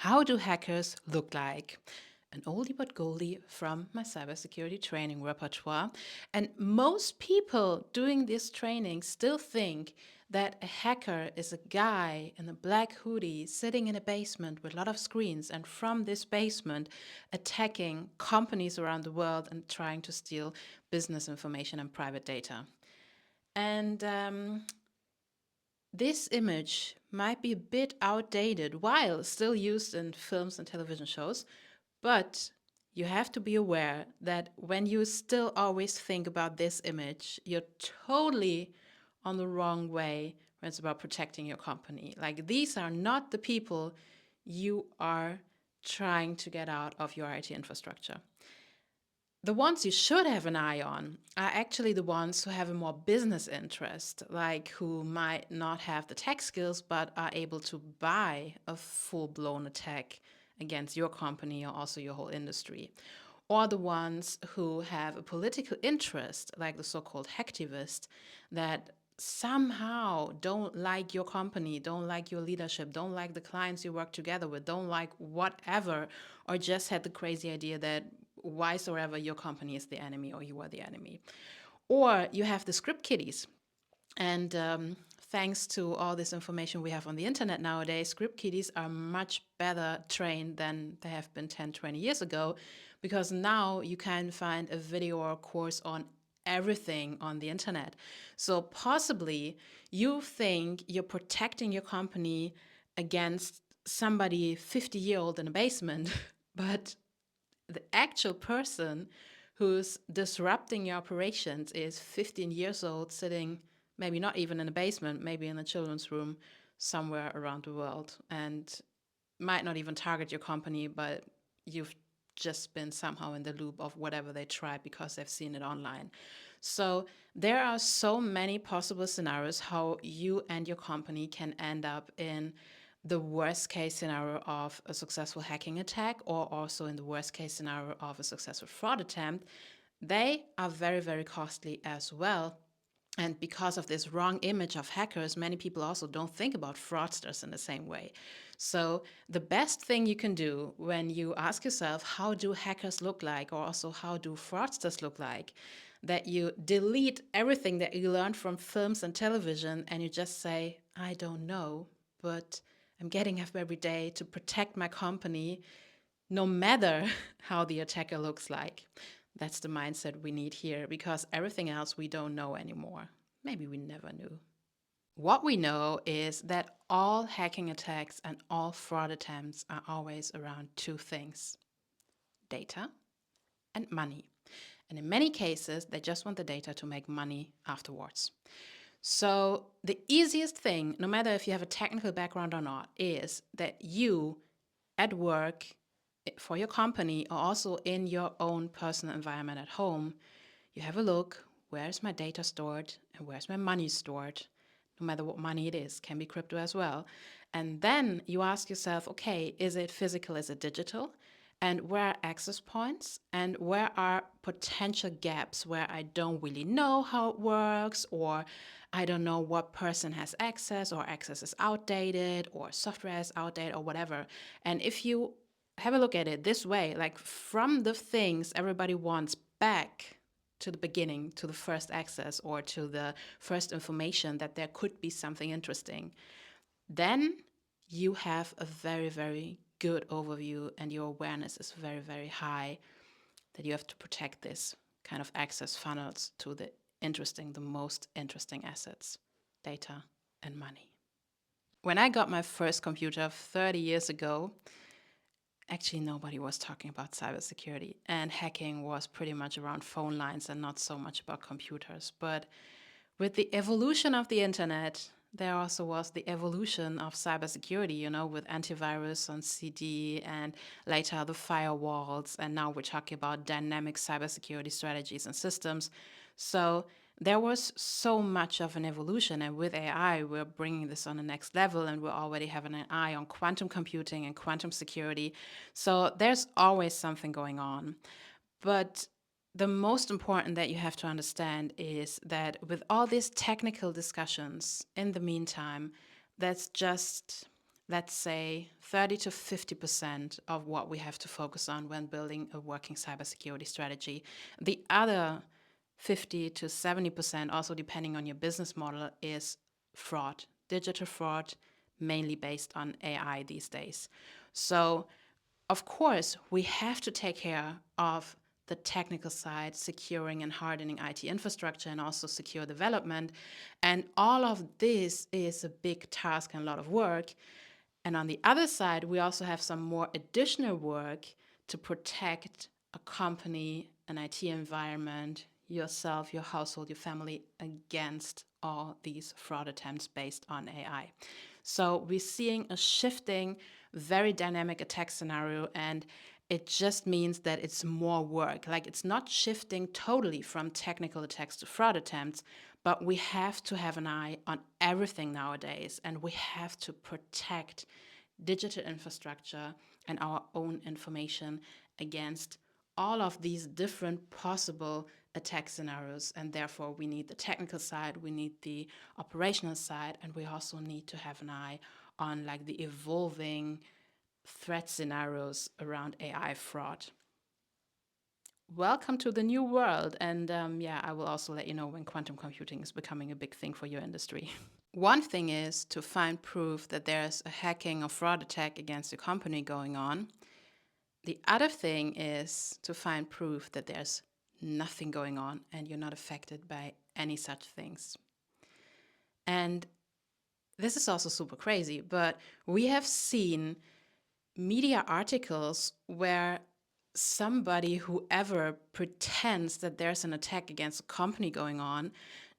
How do hackers look like? An oldie but goldie from my cybersecurity training repertoire. And most people doing this training still think that a hacker is a guy in a black hoodie sitting in a basement with a lot of screens, and from this basement attacking companies around the world and trying to steal business information and private data. And this image might be a bit outdated while still used in films and television shows, but you have to be aware that when you still always think about this image, you're totally on the wrong way when it's about protecting your company. Like, these are not the people you are trying to get out of your IT infrastructure. The ones you should have an eye on are actually the ones who have a more business interest, like who might not have the tech skills but are able to buy a full-blown attack against your company or also your whole industry. Or the ones who have a political interest, like the so-called hacktivist, that somehow don't like your company, don't like your leadership, don't like the clients you work together with, don't like whatever, or just had the crazy idea that whysoever your company is the enemy or you are the enemy. Or you have the script kiddies. And thanks to all this information we have on the internet nowadays, script kiddies are much better trained than they have been 10, 20 years ago, because now you can find a video or a course on everything on the internet. So possibly you think you're protecting your company against somebody 50-year-old in a basement, but the actual person who's disrupting your operations is 15 years old, sitting maybe not even in a basement, maybe in a children's room somewhere around the world, and might not even target your company, but you've just been somehow in the loop of whatever they tried because they've seen it online. So there are so many possible scenarios how you and your company can end up in the worst case scenario of a successful hacking attack, or also in the worst case scenario of a successful fraud attempt. They are very, very costly as well. And because of this wrong image of hackers, many people also don't think about fraudsters in the same way. So the best thing you can do when you ask yourself, how do hackers look like, or also how do fraudsters look like, that you delete everything that you learned from films and television and you just say, I don't know, but I'm getting up every day to protect my company, no matter how the attacker looks like. That's the mindset we need here, because everything else we don't know anymore. Maybe we never knew. What we know is that all hacking attacks and all fraud attempts are always around two things: data and money. And in many cases, they just want the data to make money afterwards. So the easiest thing, no matter if you have a technical background or not, is that you at work, for your company, or also in your own personal environment at home, you have a look: where's my data stored and where's my money stored? No matter what money it is, can be crypto as well. And then you ask yourself, okay, is it physical, is it digital? And where are access points? And where are potential gaps where I don't really know how it works, or I don't know what person has access, or access is outdated, or software is outdated, or whatever. And if you have a look at it this way, like from the things everybody wants back to the beginning, to the first access, or to the first information that there could be something interesting, then you have a very, very good overview and your awareness is very, very high that you have to protect this kind of access funnels to the most interesting assets: data and money. When I got my first computer 30 years ago, actually nobody was talking about cybersecurity, and hacking was pretty much around phone lines and not so much about computers. But with the evolution of the internet, there also was the evolution of cybersecurity, with antivirus on CD and later the firewalls. And now we're talking about dynamic cybersecurity strategies and systems. So there was so much of an evolution. And with AI, we're bringing this on the next level, and we're already having an eye on quantum computing and quantum security. So there's always something going on. But the most important that you have to understand is that with all these technical discussions, in the meantime, that's just let's say 30 to 50% of what we have to focus on when building a working cybersecurity strategy. The other 50 to 70%, also depending on your business model, is fraud, digital fraud, mainly based on AI these days. So, of course, we have to take care of the technical side, securing and hardening IT infrastructure and also secure development. And all of this is a big task and a lot of work. And on the other side, we also have some more additional work to protect a company, an IT environment, yourself, your household, your family against all these fraud attempts based on AI. So we're seeing a shifting, very dynamic attack scenario, and it just means that it's more work. Like, it's not shifting totally from technical attacks to fraud attempts, but we have to have an eye on everything nowadays, and we have to protect digital infrastructure and our own information against all of these different possible attack scenarios. And therefore, we need the technical side, we need the operational side, and we also need to have an eye on like the evolving threat scenarios around AI fraud. Welcome to the new world. And I will also let you know when quantum computing is becoming a big thing for your industry. One thing is to find proof that there's a hacking or fraud attack against your company going on. The other thing is to find proof that there's nothing going on and you're not affected by any such things. And this is also super crazy, but we have seen media articles where somebody, whoever, pretends that there's an attack against a company going on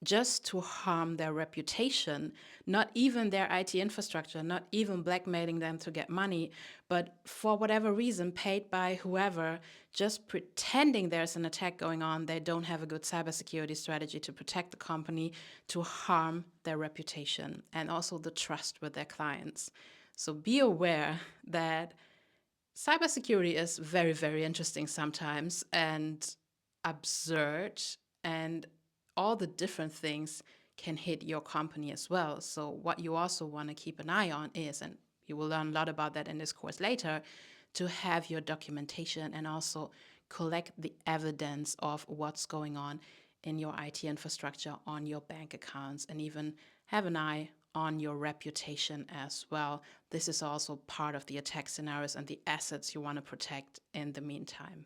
just to harm their reputation, not even their IT infrastructure, not even blackmailing them to get money, but for whatever reason, paid by whoever, just pretending there's an attack going on. They don't have a good cybersecurity strategy to protect the company, to harm their reputation and also the trust with their clients. So be aware that cybersecurity is very, very interesting sometimes and absurd, and all the different things can hit your company as well. So, what you also want to keep an eye on is, and you will learn a lot about that in this course later, to have your documentation and also collect the evidence of what's going on in your IT infrastructure, on your bank accounts, and even have an eye on your reputation as well. This is also part of the attack scenarios and the assets you want to protect in the meantime.